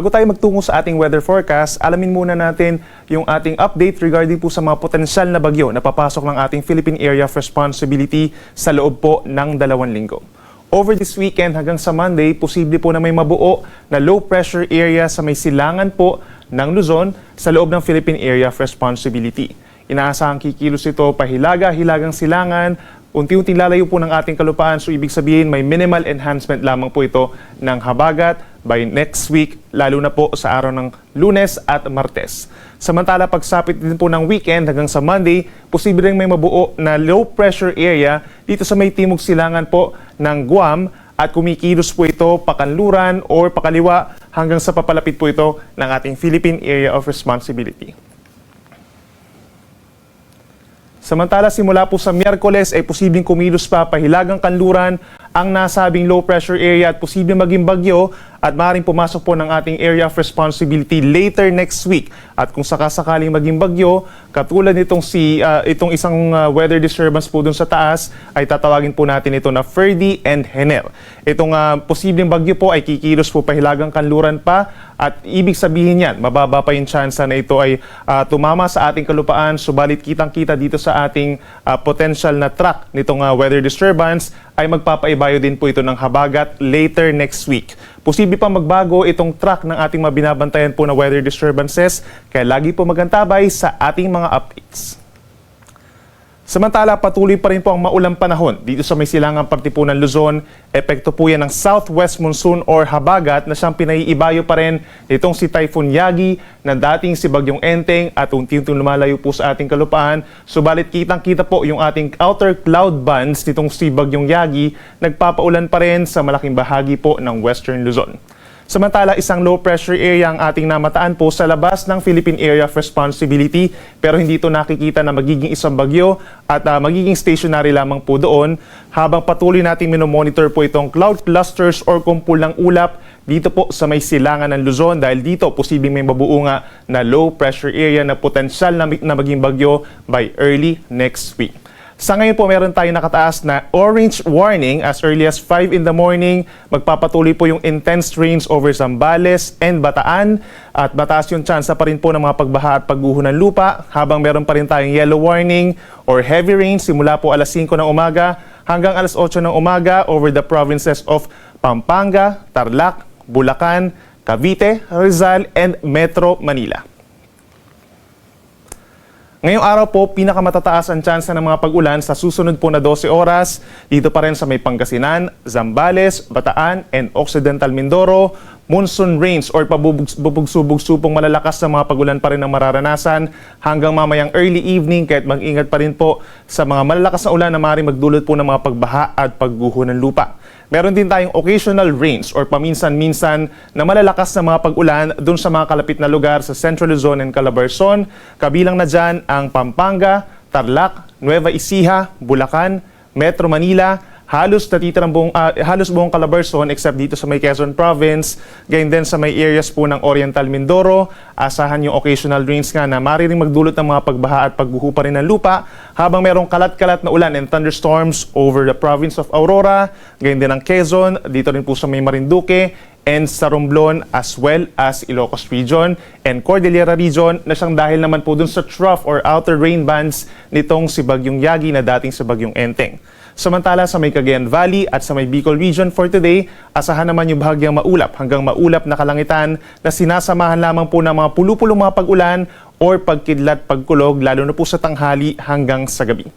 Bago tayo magtungo sa ating weather forecast, alamin muna natin yung ating update regarding po sa mga potensyal na bagyo na papasok ng ating Philippine Area of Responsibility sa loob po ng 2 linggo. Over this weekend hanggang sa Monday, posible po na may mabuo na low pressure area sa may silangan po ng Luzon sa loob ng Philippine Area of Responsibility. Inaasahang kikilos ito pahilaga-hilagang silangan, unti-unting lalayo po ng ating kalupaan, so ibig sabihin may minimal enhancement lamang po ito ng habagat by next week, lalo na po sa araw ng Lunes at Martes. Samantala, pagsapit din po ng weekend hanggang sa Monday, posible rin may mabuo na low pressure area dito sa may timog silangan po ng Guam at kumikilos po ito pakanluran or pakaliwa hanggang sa papalapit po ito ng ating Philippine Area of Responsibility. Samantala, simula po sa Miyerkules ay posibleng kumilos pa pahilagang kanluran ang nasabing low pressure area at posibleng maging bagyo at maaaring pumasok po ng ating area of responsibility later next week. At kung sakasakaling maging bagyo, katulad nitong itong isang weather disturbance po dun sa taas, ay tatawagin po natin ito na Ferdy and Henel. Itong posibleng bagyo po ay kikilos po pahilagang kanluran pa at ibig sabihin yan, mababa pa yung chance na ito ay tumama sa ating kalupaan, subalit kitang-kita dito sa ating potential na track nitong weather disturbance ay magpapaibayo din po ito ng habagat later next week. Posible pa magbago itong track ng ating mabinabantayan po na weather disturbances, kaya lagi po magantabay sa ating mga updates. Samantala, patuloy pa rin po ang maulang panahon dito sa may silangang parte po ng Luzon. Epekto po yan ng southwest monsoon or habagat na siyang pinaiibayo pa rin nitong si Typhoon Yagi na dating si Bagyong Enteng at unti-unting lumalayo po sa ating kalupaan. Subalit kitang-kita po yung ating outer cloud bands nitong si Bagyong Yagi, nagpapaulan pa rin sa malaking bahagi po ng western Luzon. Samantala, isang low pressure area ang ating namataan po sa labas ng Philippine Area of Responsibility, pero hindi ito nakikita na magiging isang bagyo at magiging stationary lamang po doon habang patuloy nating minomonitor po itong cloud clusters or kumpul ng ulap dito po sa may silangan ng Luzon dahil dito posibleng may mabuo nga na low pressure area na potensyal na maging bagyo by early next week. Sa ngayon po, meron tayong nakataas na orange warning as early as 5 in the morning. Magpapatuloy po yung intense rains over Zambales and Bataan. At mataas yung tsansa pa rin po ng mga pagbaha at pagguho ng lupa. Habang meron pa rin tayong yellow warning or heavy rain simula po alas 5 ng umaga hanggang alas 8 ng umaga over the provinces of Pampanga, Tarlac, Bulacan, Cavite, Rizal, and Metro Manila. Ngayong araw po, pinakamatataas ang tsansa ng mga pag-ulan sa susunod po na 12 oras. Dito pa rin sa may Pangasinan, Zambales, Bataan, and Occidental Mindoro. Monsoon rains or pabubog-subog-supong malalakas na mga pag-ulan pa rin ang mararanasan hanggang mamayang early evening, kahit mag-ingat pa rin po sa mga malalakas na ulan na maaaring magdulot po ng mga pagbaha at pagguho ng lupa. Meron din tayong occasional rains or paminsan-minsan na malalakas na mga pag-ulan dun sa mga kalapit na lugar sa Central Luzon and Calabarzon. Kabilang na dyan ang Pampanga, Tarlac, Nueva Ecija, Bulacan, Metro Manila, halos buong Calabarzon except dito sa may Quezon Province, gayon din sa may areas po ng Oriental Mindoro. Asahan yung occasional rains nga na maaaring magdulot ng mga pagbaha at pagguho pa rin ng lupa, habang merong kalat-kalat na ulan and thunderstorms over the province of Aurora, gayon din ang Quezon, dito rin po sa may Marinduque, and sa Romblon as well as Ilocos Region and Cordillera Region na siyang dahil naman po dun sa trough or outer rain bands nitong si Bagyong Yagi na dating si Bagyong Enteng. Samantala sa may Cagayan Valley at sa may Bicol Region for today, asahan naman yung bahagyang maulap hanggang maulap na kalangitan na sinasamahan lamang po ng mga pulu-pulong mga pag-ulan or pagkidlat pagkulog lalo na po sa tanghali hanggang sa gabi.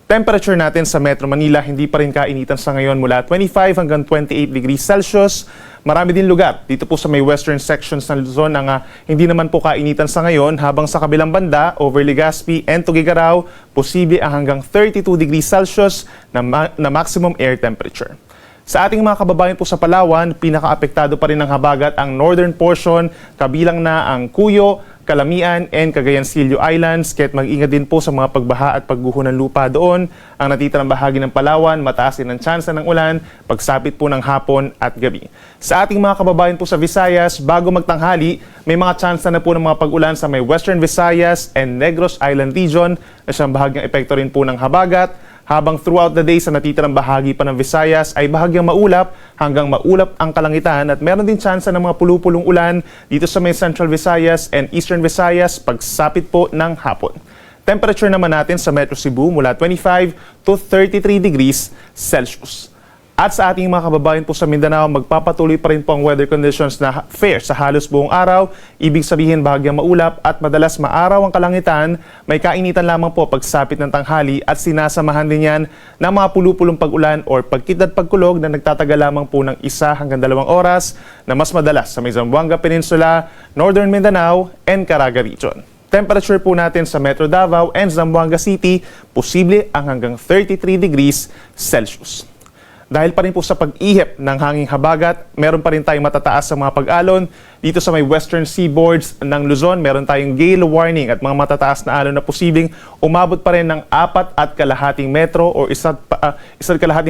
Temperature natin sa Metro Manila hindi pa rin kainitan sa ngayon mula 25 hanggang 28 degrees Celsius. Marami din lugar dito po sa may western sections ng Luzon na hindi naman po kainitan sa ngayon, habang sa kabilang banda, over Legazpi and Tuguegarao, posible ang hanggang 32 degrees Celsius na maximum air temperature. Sa ating mga kababayan po sa Palawan, pinaka-apektado pa rin ng habagat ang northern portion, kabilang na ang Cuyo, Calamian, and Cagayan-Silio Islands, kaya't mag-ingat din po sa mga pagbaha at pagguho ng lupa doon. Ang natitirang bahagi ng Palawan, mataas din ang tsansa ng ulan, pagsapit po ng hapon at gabi. Sa ating mga kababayan po sa Visayas, bago magtanghali, may mga tsansa na po ng mga pag-ulan sa may Western Visayas and Negros Island Region, na siyang bahagyang epekto rin po ng habagat. Habang throughout the day sa natitirang bahagi pa ng Visayas ay bahagyang maulap hanggang maulap ang kalangitan at meron din tsansa ng mga pulupulong ulan dito sa may Central Visayas and Eastern Visayas pagsapit po ng hapon. Temperature naman natin sa Metro Cebu mula 25 to 33 degrees Celsius. At sa ating mga kababayan po sa Mindanao, magpapatuloy pa rin po ang weather conditions na fair sa halos buong araw. Ibig sabihin bahagyang maulap at madalas maaraw ang kalangitan. May kainitan lamang po pagsapit ng tanghali at sinasamahan din yan ng mga pulupulong pag-ulan or pagkidlat pagkulog na nagtatagal lamang po ng 1 hanggang 2 oras na mas madalas sa may Zamboanga Peninsula, Northern Mindanao, and Caraga Region. Temperature po natin sa Metro Davao and Zamboanga City, posible ang hanggang 33 degrees Celsius. Dahil pa rin po sa pag-ihip ng hanging habagat, meron pa rin tayong matataas sa mga pag-alon. Dito sa may western seaboards ng Luzon, meron tayong gale warning at mga matataas na alon na posibleng umabot pa rin ng 4.5 metro o 1.5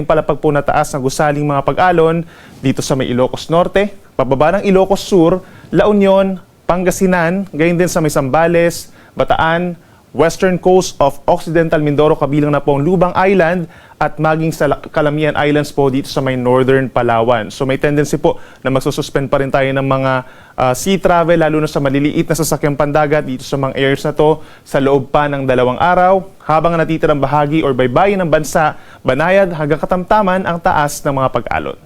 palapag po na taas ng gusaling mga pag-alon. Dito sa may Ilocos Norte, pababa ng Ilocos Sur, La Union, Pangasinan, gayon din sa may Zambales, Bataan, western coast of Occidental Mindoro, kabilang na po ang Lubang Island at maging sa Calamian Islands po dito sa may Northern Palawan. So may tendency po na magsususpend pa rin tayo ng mga sea travel, lalo na sa maliliit na sasakyang pandagat dito sa mga areas na to sa loob pa ng 2 araw, habang natitirang bahagi or baybayin ng bansa, banayad hanggang katamtaman ang taas ng mga pag-alon.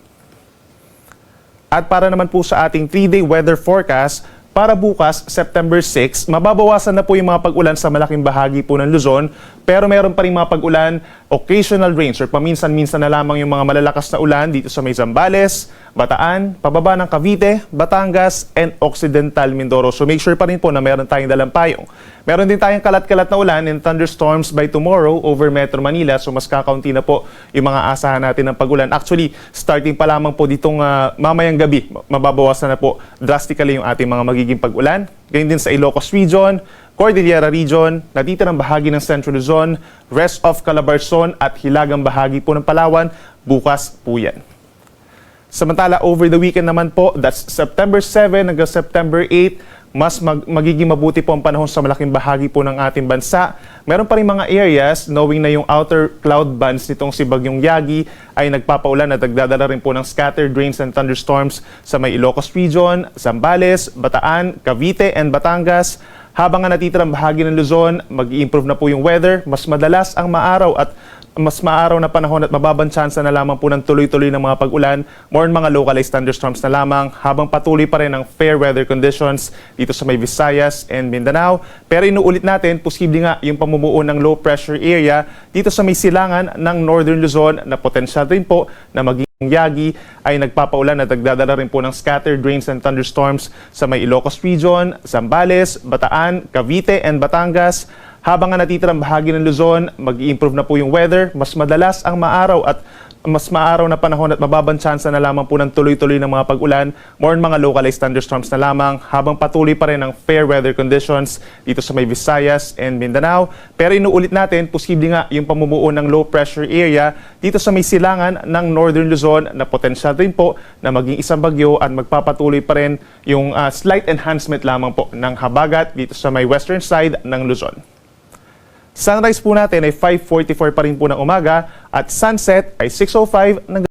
At para naman po sa ating 3-day weather forecast, para bukas, September 6, mababawasan na po yung mga pag-ulan sa malaking bahagi po ng Luzon, pero meron pa rin mga pag-ulan, occasional rains or paminsan-minsan na lamang yung mga malalakas na ulan dito sa may Zambales, Bataan, pababa ng Cavite, Batangas, and Occidental Mindoro. So make sure pa rin po na meron tayong dalang payong. Meron din tayong kalat-kalat na ulan and thunderstorms by tomorrow over Metro Manila. So mas kakaunti na po yung mga asahan natin ng pag-ulan. Actually, starting pa lamang po ditong mamayang gabi, mababawasan na po drastically yung ating mga magiging pag-ulan. Ganyan din sa Ilocos Region, Cordillera Region, natitirang bahagi ng Central Luzon, rest of Calabarzon at hilagang bahagi po ng Palawan, bukas po yan. Samantala, over the weekend naman po, that's September 7 hanggang September 8, magiging mabuti po ang panahon sa malaking bahagi po ng ating bansa. Meron pa rin mga areas, knowing na yung outer cloud bands nitong si Bagyong Yagi ay nagpapaulan at nagdadala rin po ng scattered rains and thunderstorms sa may Ilocos Region, Zambales, Bataan, Cavite, and Batangas. Habang nga natitirang bahagi ng Luzon, mag-i-improve na po yung weather, mas madalas ang maaraw at mas maaraw na panahon at mababang tsansa na lamang po ng tuloy-tuloy ng mga pag-ulan, more on mga localized thunderstorms na lamang, habang patuloy pa rin ang fair weather conditions dito sa may Visayas and Mindanao. Pero inuulit natin, posible nga yung pamumuo ng low pressure area dito sa may silangan ng Northern Luzon na potensyal rin po na maging Yagi ay nagpapaulan at nagdadala rin po ng scattered rains and thunderstorms sa may Ilocos Region, Zambales, Bataan, Cavite, and Batangas. Habang nga natitirang bahagi ng Luzon, mag-i-improve na po yung weather, mas madalas ang maaraw at mas maaraw na panahon at mababang tsansa na lamang po ng tuloy-tuloy ng mga pag-ulan, more on mga localized thunderstorms na lamang, habang patuloy pa rin ang fair weather conditions dito sa may Visayas and Mindanao. Pero inuulit natin, posible nga yung pamumuo ng low pressure area dito sa may silangan ng Northern Luzon na potensyal rin po na maging isang bagyo at magpapatuloy pa rin yung slight enhancement lamang po ng habagat dito sa may western side ng Luzon. Sunrise po natin ay 5:44 pa rin po ng umaga at sunset ay 6:05 ng